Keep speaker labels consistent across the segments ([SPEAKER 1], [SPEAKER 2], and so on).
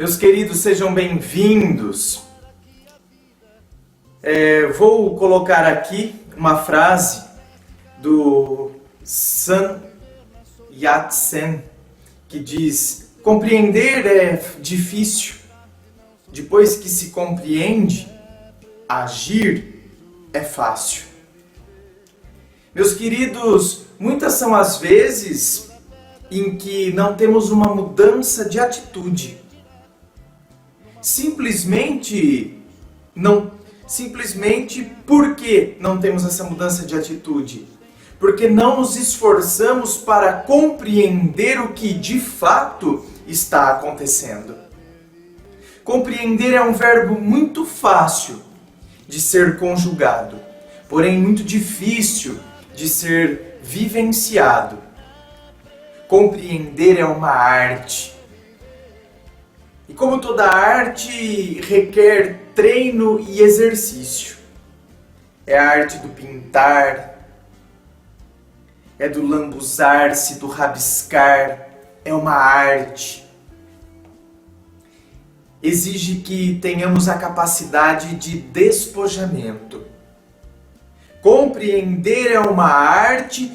[SPEAKER 1] Meus queridos, sejam bem-vindos. Vou colocar aqui uma frase do Sun Yat-sen que diz: compreender é difícil, depois que se compreende, agir é fácil. Meus queridos, muitas são as vezes em que não temos uma mudança de atitude. Simplesmente por que não temos essa mudança de atitude? Porque não nos esforçamos para compreender o que de fato está acontecendo. Compreender é um verbo muito fácil de ser conjugado, porém muito difícil de ser vivenciado. Compreender é uma arte. E como toda arte, requer treino e exercício. É a arte do pintar, é do lambuzar-se, do rabiscar, é uma arte. Exige que tenhamos a capacidade de despojamento. Compreender é uma arte,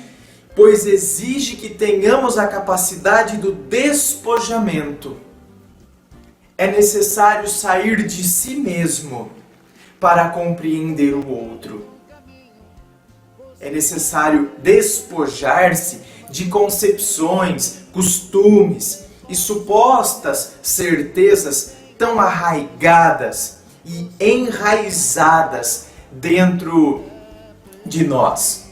[SPEAKER 1] pois exige que tenhamos a capacidade do despojamento. É necessário sair de si mesmo para compreender o outro. É necessário despojar-se de concepções, costumes e supostas certezas tão arraigadas e enraizadas dentro de nós.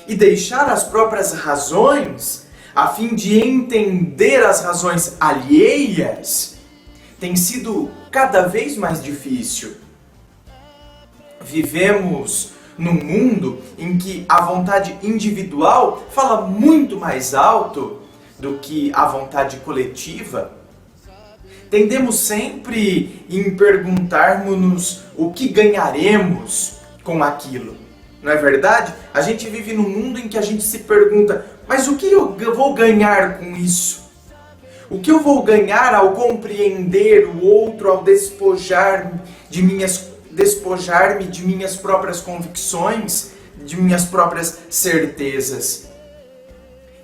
[SPEAKER 1] E deixar as próprias razões, a fim de entender as razões alheias, tem sido cada vez mais difícil. Vivemos num mundo em que a vontade individual fala muito mais alto do que a vontade coletiva. Tendemos sempre em perguntarmos-nos o que ganharemos com aquilo. Não é verdade? A gente vive num mundo em que a gente se pergunta: mas o que eu vou ganhar com isso? O que eu vou ganhar ao compreender o outro, ao despojar-me de minhas próprias convicções, de minhas próprias certezas?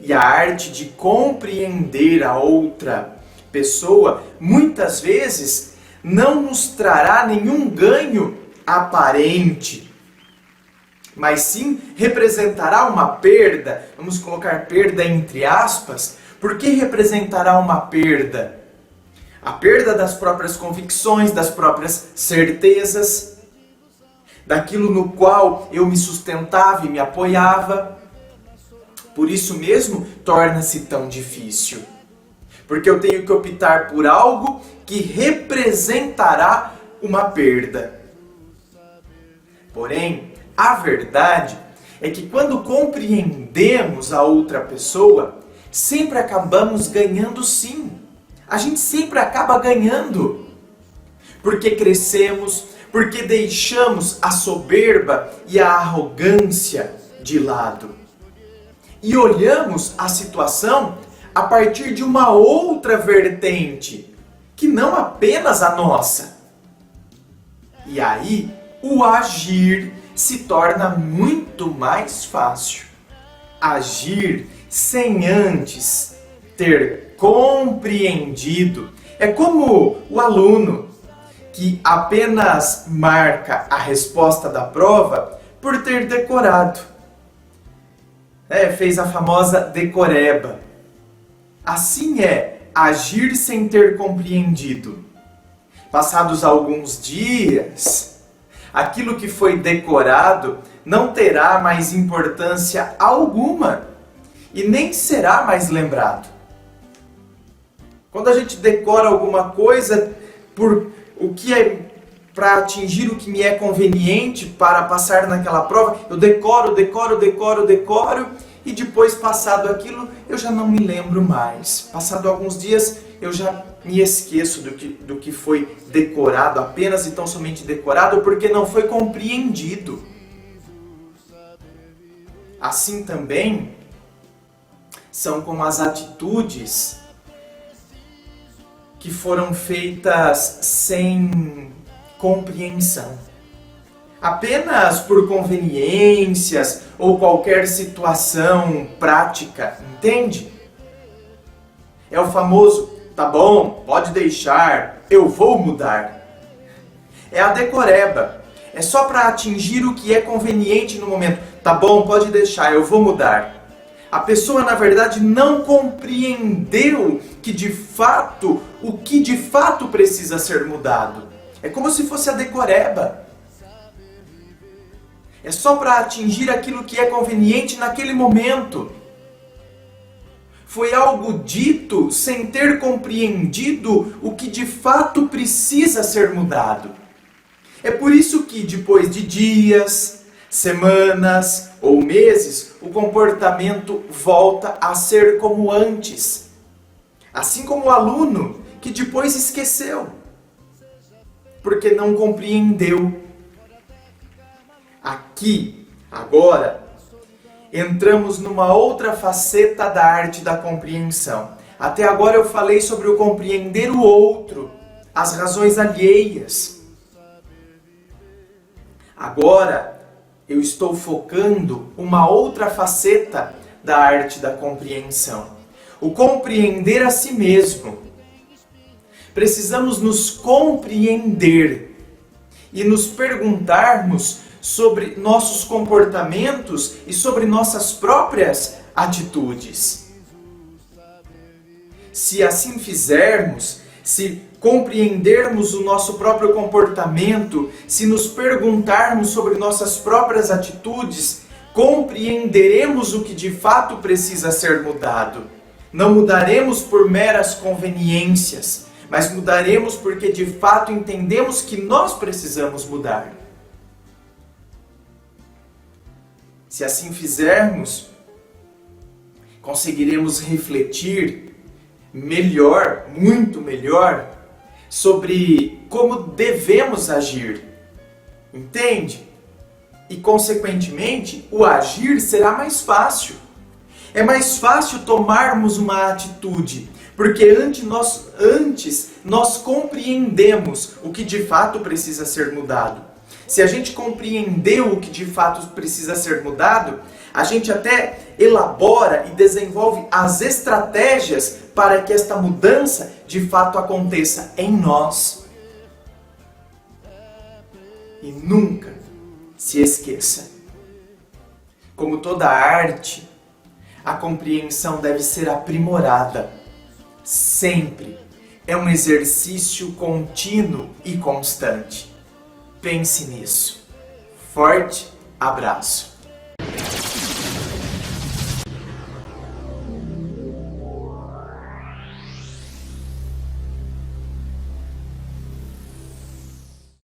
[SPEAKER 1] E a arte de compreender a outra pessoa, muitas vezes, não nos trará nenhum ganho aparente, mas sim representará uma perda. Vamos colocar perda entre aspas. Por que representará uma perda? A perda das próprias convicções, das próprias certezas, daquilo no qual eu me sustentava e me apoiava. Por isso mesmo, torna-se tão difícil. Porque eu tenho que optar por algo que representará uma perda. Porém, a verdade é que quando compreendemos a outra pessoa, sempre acabamos ganhando sim. A gente sempre acaba ganhando. Porque crescemos, porque deixamos a soberba e a arrogância de lado. E olhamos a situação a partir de uma outra vertente, que não apenas a nossa. E aí, o agir se torna muito mais fácil. Agir sem antes ter compreendido. É como o aluno que apenas marca a resposta da prova por ter decorado. Fez a famosa decoreba. Assim é agir sem ter compreendido. Passados alguns dias, aquilo que foi decorado não terá mais importância alguma e nem será mais lembrado. Quando a gente decora alguma coisa para atingir o que me é conveniente para passar naquela prova, eu decoro e depois, passado aquilo, eu já não me lembro mais. Passado alguns dias, eu já me esqueço do que foi decorado, apenas e tão somente decorado, porque não foi compreendido. Assim também são como as atitudes que foram feitas sem compreensão, apenas por conveniências ou qualquer situação prática, entende? É o famoso, tá bom, pode deixar, eu vou mudar. É a decoreba, é só para atingir o que é conveniente no momento. Tá bom, pode deixar, eu vou mudar. A pessoa, na verdade, não compreendeu que o que de fato precisa ser mudado. É como se fosse a decoreba. É só para atingir aquilo que é conveniente naquele momento. Foi algo dito sem ter compreendido o que de fato precisa ser mudado. É por isso que depois de dias, semanas ou meses, o comportamento volta a ser como antes. Assim como o aluno que depois esqueceu, porque não compreendeu. Aqui, agora, entramos numa outra faceta da arte da compreensão. Até agora eu falei sobre o compreender o outro, as razões alheias. Agora, eu estou focando uma outra faceta da arte da compreensão. O compreender a si mesmo. Precisamos nos compreender e nos perguntarmos sobre nossos comportamentos e sobre nossas próprias atitudes. Se assim fizermos, se compreendermos o nosso próprio comportamento, se nos perguntarmos sobre nossas próprias atitudes, compreenderemos o que de fato precisa ser mudado. Não mudaremos por meras conveniências, mas mudaremos porque de fato entendemos que nós precisamos mudar. Se assim fizermos, conseguiremos refletir melhor, muito melhor, sobre como devemos agir. Entende? E, consequentemente, o agir será mais fácil. É mais fácil tomarmos uma atitude, porque antes nós compreendemos o que de fato precisa ser mudado. Se a gente compreendeu o que de fato precisa ser mudado, a gente até elabora e desenvolve as estratégias para que esta mudança de fato aconteça em nós. E nunca se esqueça, como toda arte, a compreensão deve ser aprimorada. Sempre é um exercício contínuo e constante. Pense nisso. Forte abraço.